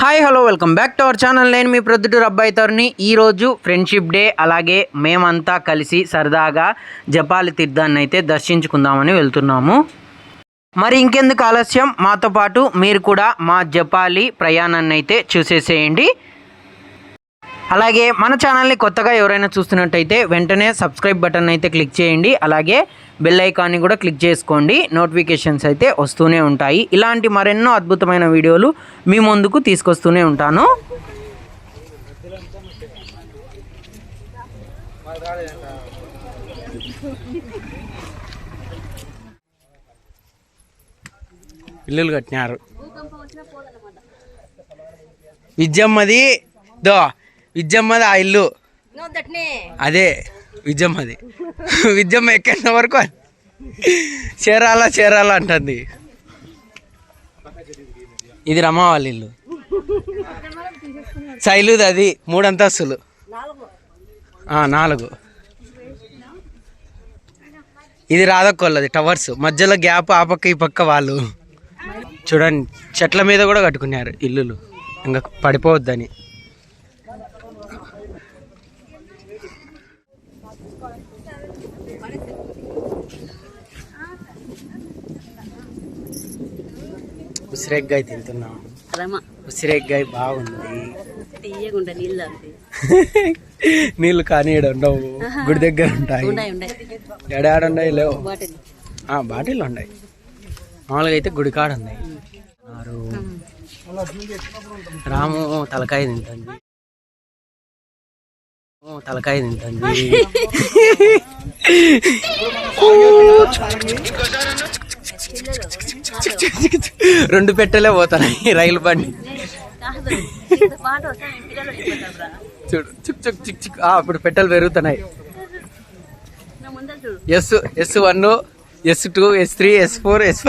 Hi hello welcome back to our channel. నేను మీ ప్రొద్దుటూరు అబ్బాయి తరుణ్ని. ఈరోజు ఫ్రెండ్షిప్ డే, అలాగే మేమంతా కలిసి సరదాగా జపాలి తీర్థాన్ని అయితే దర్శించుకుందామని వెళ్తున్నాము. మరి ఇంకెందుకు ఆలస్యం, మాతో పాటు మీరు కూడా మా జపాలి ప్రయాణాన్ని అయితే చూసేసేయండి. అలాగే మన ఛానల్ని కొత్తగా ఎవరైనా చూస్తున్నట్టయితే వెంటనే సబ్స్క్రైబ్ బటన్ అయితే క్లిక్ చేయండి. అలాగే బెల్ ఐకాన్ని కూడా క్లిక్ చేసుకోండి. నోటిఫికేషన్స్ అయితే వస్తూనే ఉంటాయి. ఇలాంటి మరెన్నో అద్భుతమైన వీడియోలు మీ ముందుకు తీసుకొస్తూనే ఉంటాను. ఇల్లులు కట్టినారు. విద్యమ్మది విద్యమ్మది ఆ ఇల్లు అదే విద్యమ్మది. విద్యమ్మ ఎక్కిన వరకు చేరాలా అంటుంది. ఇది రమ వాళ్ళ ఇల్లు. శైలుది అది 3 అంతస్తులు 4. ఇది రాధక్కోళ్ళది టవర్స్. మధ్యలో గ్యాప్ ఆ పక్క ఈ పక్క వాళ్ళు. చూడండి, చెట్ల మీద కూడా కట్టుకున్నారు ఇల్లులు ఇంకా పడిపోవద్దని. ఉసిరెగ్గాయ తింటున్నాం. ఉసిరెగ్గాయ బాగుంది. నీళ్ళు కానీ ఉండవు, గుడి దగ్గర ఉంటాయి. ఎడాడున్నాయి లేవు, బాటిల్ ఉన్నాయి. మామూలుగా అయితే గుడి కాడ ఉన్నాయి. రాము తలకాయ తింటుంది. రెండు పెట్టెలే పోతున్నాయి రైలు బండి. చూడు చిక్ చిక్ చిక్ చిక్. ఇప్పుడు పెట్టెలు పెరుగుతున్నాయి. S1, S2, S3, S4, S5.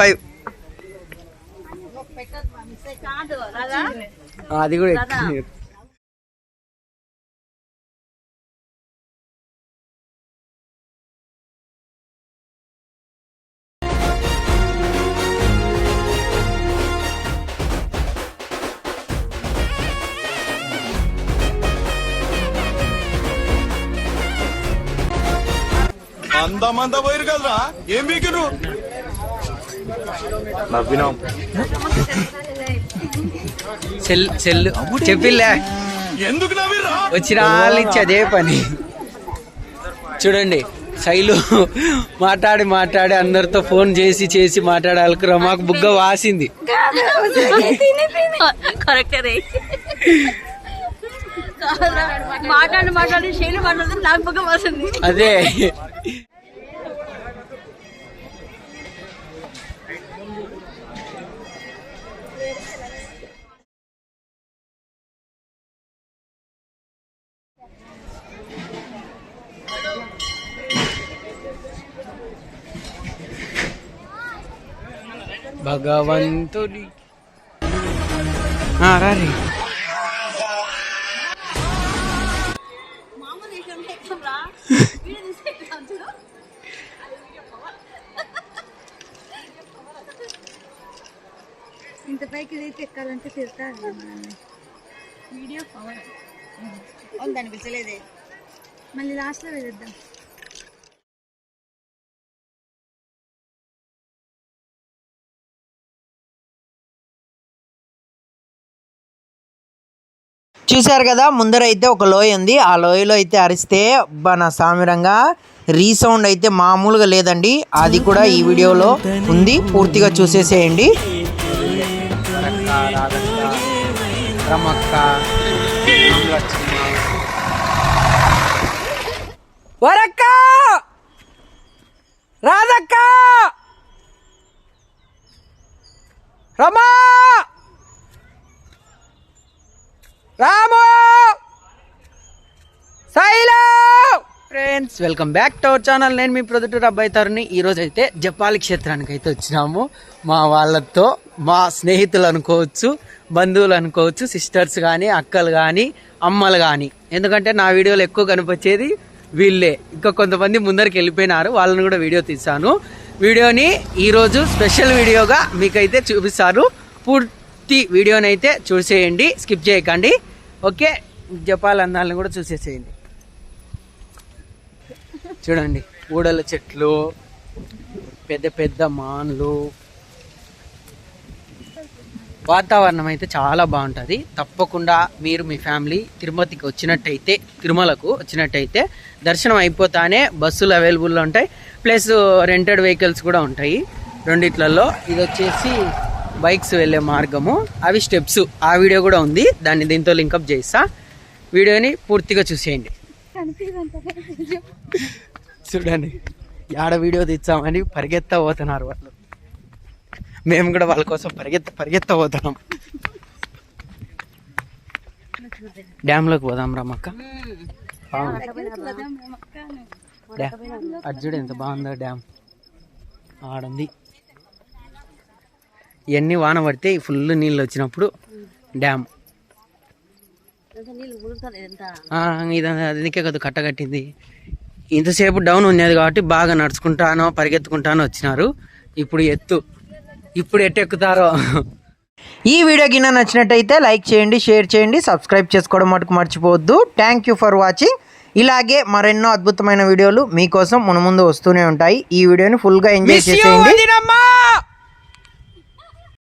అది కూడా ఎక్కువ. అంతా పోయారు కదరా, ఏం బీకిరు నవ్వినాం. సెల్లు చెప్పిలే, ఎందుకు నవ్విరా? వచ్చిన వాళ్ళు ఇచ్చి అదే పని. చూడండి, శైలు మాట్లాడి అందరితో ఫోన్ చేసి మాట్లాడాలకు రమాకు బుగ్గ వాసింది. మాట్లాడి శైలు మాట్లాడితే నాకు బుగ్గ వాసింది. అదే భగవంతుడి రారి. ఇంత పైకి అయితే ఎక్కాలంటే తిరుగుతారు. వీడియో పవర్ దాన్ని పిలిచలేదే, మళ్ళీ లాస్ట్లో వెళ్ళొద్దాం. చూశారు కదా, ముందరైతే ఒక లోయ ఉంది. ఆ లోయలో అయితే అరిస్తే నా సామిరంగా రీసౌండ్ అయితే మామూలుగా లేదండి. అది కూడా ఈ వీడియోలో ఉంది, పూర్తిగా చూసేసేయండి. వరక్క రాధక్క Rama Ramu Sailu. Friends, welcome back to our channel. నేను మీ ప్రొద్దుటూరు అబ్బాయి తరుణ్ని. ఈరోజు అయితే జపాలి క్షేత్రానికి అయితే వచ్చినాము. మా వాళ్ళతో, మా స్నేహితులు అనుకోవచ్చు, బంధువులు అనుకోవచ్చు, సిస్టర్స్ కానీ, అక్కలు కానీ, అమ్మలు కానీ. ఎందుకంటే నా వీడియోలు ఎక్కువ కనిపించేది వీళ్ళే. ఇంకా కొంతమంది ముందరికి వెళ్ళిపోయినారు, వాళ్ళని కూడా వీడియో తీసాను. వీడియోని ఈరోజు స్పెషల్ వీడియోగా మీకైతే చూపిస్తాను. పూర్తి వీడియోని అయితే చూసేయండి, స్కిప్ చేయకండి. ఓకే, జపాల్ అందాలను కూడా చూసేసేయండి. చూడండి, ఊడల చెట్లు, పెద్ద పెద్ద మాన్లు, వాతావరణం అయితే చాలా బాగుంటుంది. తప్పకుండా మీరు మీ ఫ్యామిలీ తిరుమలకు వచ్చినట్టయితే దర్శనం అయిపోతానే బస్సులు అవైలబుల్లో ఉంటాయి, ప్లస్ రెంటెడ్ వెహికల్స్ కూడా ఉంటాయి రెండిట్లలో. ఇది వచ్చేసి బైక్స్ వెళ్ళే మార్గము, అవి స్టెప్స్. ఆ వీడియో కూడా ఉంది, దాన్ని దీంతో లింకప్ చేస్తా. వీడియోని పూర్తిగా చూసేయండి. చూడండి, ఆడ వీడియో తెచ్చామని పరిగెత్తా పోతున్నారు వాళ్ళు. మేము కూడా వాళ్ళ కోసం పరిగెత్త పోతున్నాం. డ్యామ్లోకి పోదాం రమ్మక్క. అది చూడు ఎంత బాగుందో డ్యామ్, ఆడుంది. ఇవన్నీ వాన పడితే ఫుల్ నీళ్ళు వచ్చినప్పుడు డ్యామ్. అందుకే కదా కట్టగట్టింది. ఇంతసేపు డౌన్ ఉన్నది కాబట్టి బాగా నడుచుకుంటానో పరిగెత్తుకుంటానో వచ్చినారు. ఇప్పుడు ఎట్టు ఎక్కుతారో. ఈ వీడియో కింద నచ్చినట్టయితే లైక్ చేయండి, షేర్ చేయండి, సబ్స్క్రైబ్ చేసుకోవడం మటుకు మర్చిపోవద్దు. Thank you for watching. ఇలాగే మరెన్నో అద్భుతమైన వీడియోలు మీకోసం ముందు వస్తూనే ఉంటాయి. ఈ వీడియోని ఫుల్గా ఎంజాయ్ చేసేయండి.